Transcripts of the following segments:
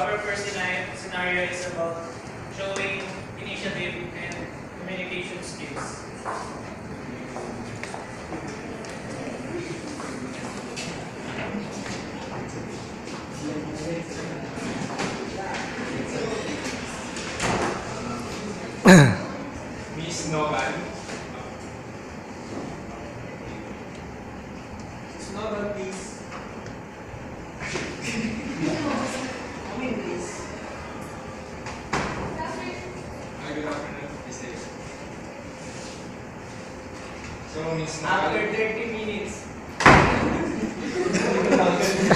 our first scenario is about showing initiative and communication skills. Miss Nolan. Snowball, please. Come in, please. Good afternoon, Miss Davis. So, Miss After Nolan. 30 minutes. Good afternoon.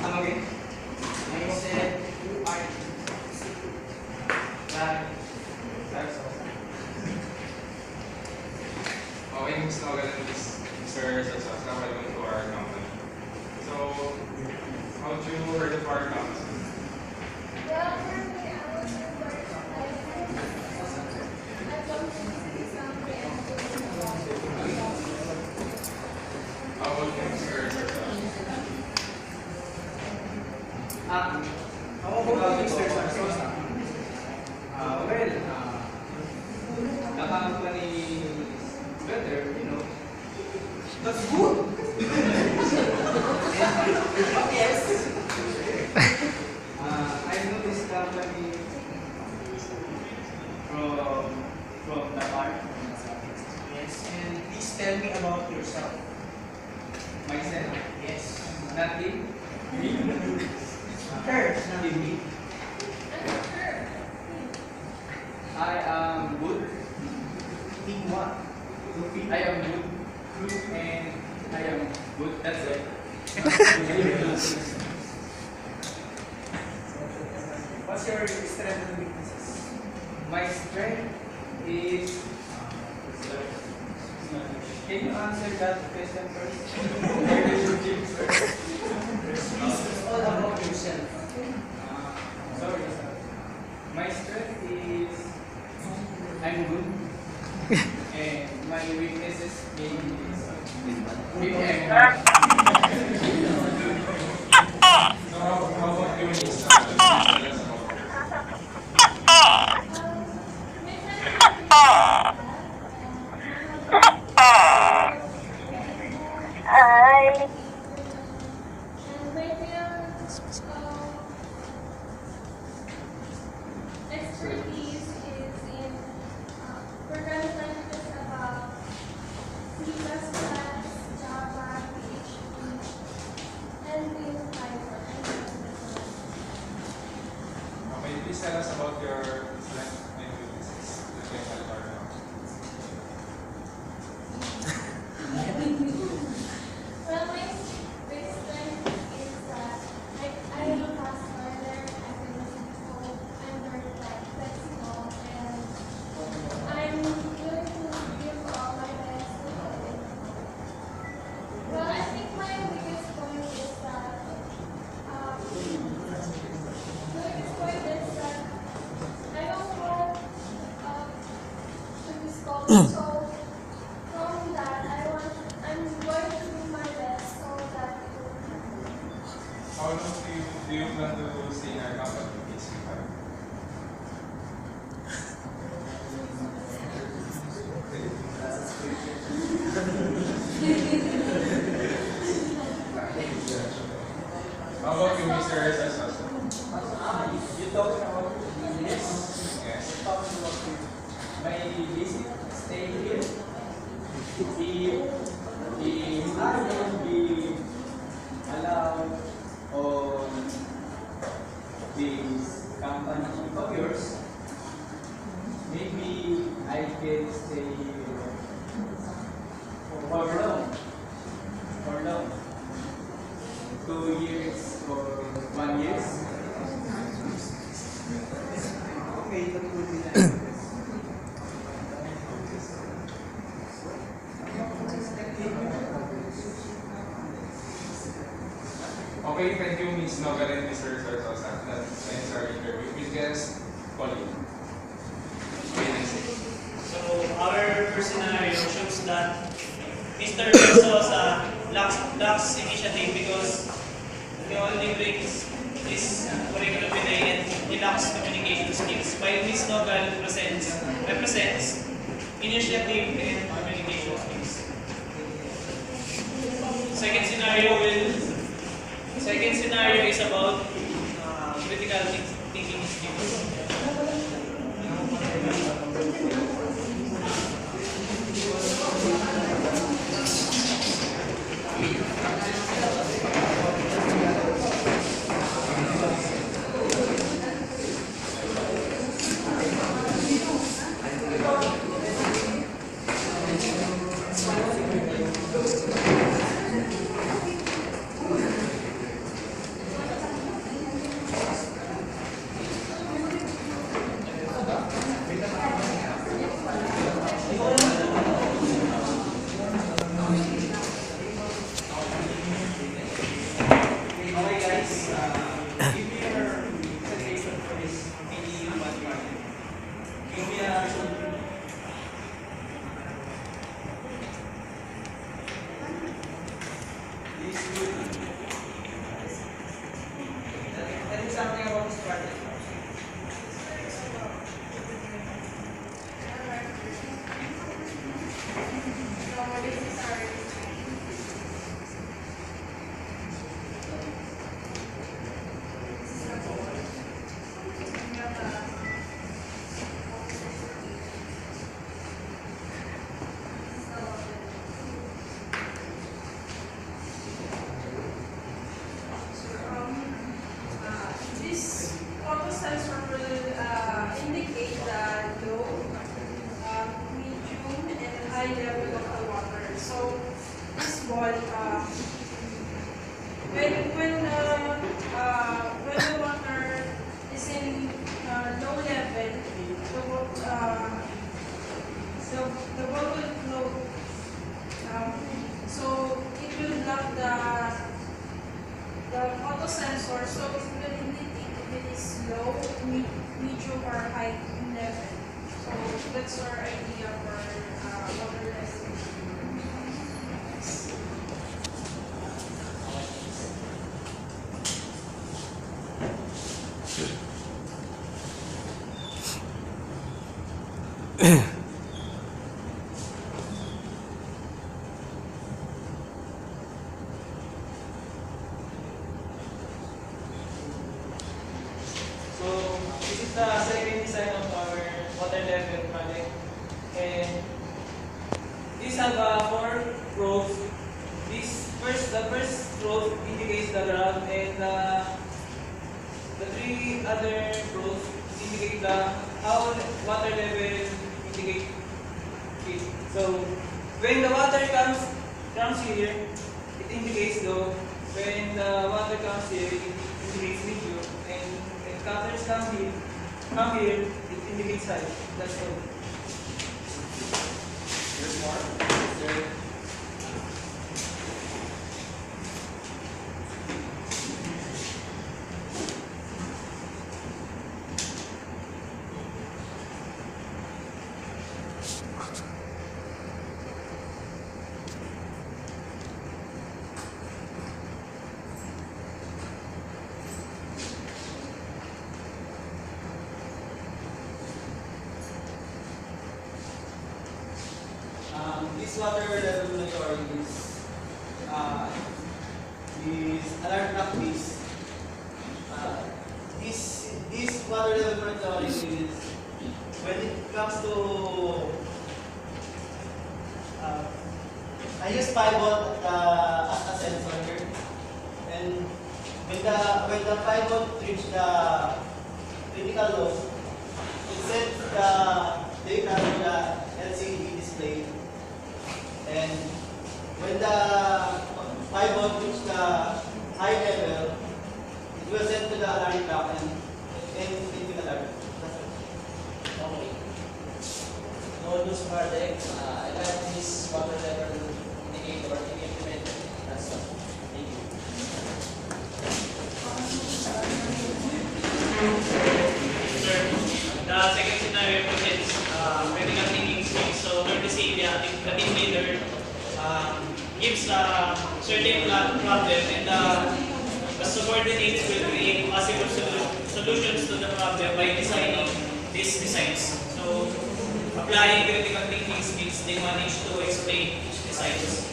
Come again. I said, who are you? That's all. Okay, Miss Nolan and Mr. Sasasa, welcome to our company. So, how'd you heard of our company? How about you, Mr. Sasasa? How about Mr. Sarsosa? The company is better, you know. That's good. Yes. I know this company from the part. Yes, and please tell me about yourself. Myself? Yes. Nothing? Me? Her? Nothing me. I am good. In what? I am good, and I am good. That's it. What's your strength and weaknesses? My strength is. Can you answer that question first? Relationship first. It's all about yourself. Sorry, sir. My strength is I'm good, and my weaknesses maybe I'm bad. So, how about you, Miss Nolan? Hi. Expertise is in programming languages about C++, Java, PHP, and in Python. Okay, please tell us about your strengths and weaknesses. You can help our Well, my big strength is that I am a fast learner, I can listen to code, I'm very flexible, and I'm willing to give all my best to coding. Well, I think my biggest point is that I don't want to be scolded, so from that I'm going to do my best so that it will How long do you plan to stay in our company, Miss Nolan? How about you, Mr. Sasasa? You talking about business? Yes. Talking about my visit, stay here. If I will be allowed on this company of yours, maybe I can stay for long. For long. 2 years or 1 year. Okay, that would be nice. Okay, thank you, Ms. Nogal and Mr. Sarsosa. That ends our interview. Please, guys, call you. Okay, next. So our first scenario shows that Mr. Versosa lacks initiative because he only brings his curriculum vitae and he lacks communication skills. While Ms. Nogal represents initiative and communication skills. Second scenario is about critical thinking skills. Okay guys, give me your presentation for this PE mathematics. Give me a this good. Tell me something about this project. This auto sensor will indicate the low, medium, and high level of the water. So this ball, when the water is in low level, the ball will float. So it will block the auto sensor, so it will indicate if it is low, medium, or high in level. So that's our idea for water level. So this is the second design of our water level project, and these have four rows. The first row indicates the ground, and the three other rows indicate how water level indicate it. So when the water comes here, it indicates low. When the water comes here, it indicates medium, and when cutters come here, it indicates high. That's all. There's more. There. This water level monitoring is alarm clock based. This water level monitoring is when it comes to I use 5 volt as a sensor here, and when the 5 volt reach the critical low, it sends the data to the LCD display. And when the 5 volt reach the high level, it will send to the alarm clock and it will alert. Okay. No news project. I like this water level indicator to be implemented. That's all. Thank you. Sir, the second scenario presents critical thinking skills. So learn to see the team leader gives a certain problem, and the subordinates will create possible solutions to the problem by designing these designs. So, applying critical thinking skills, they manage to explain each designs.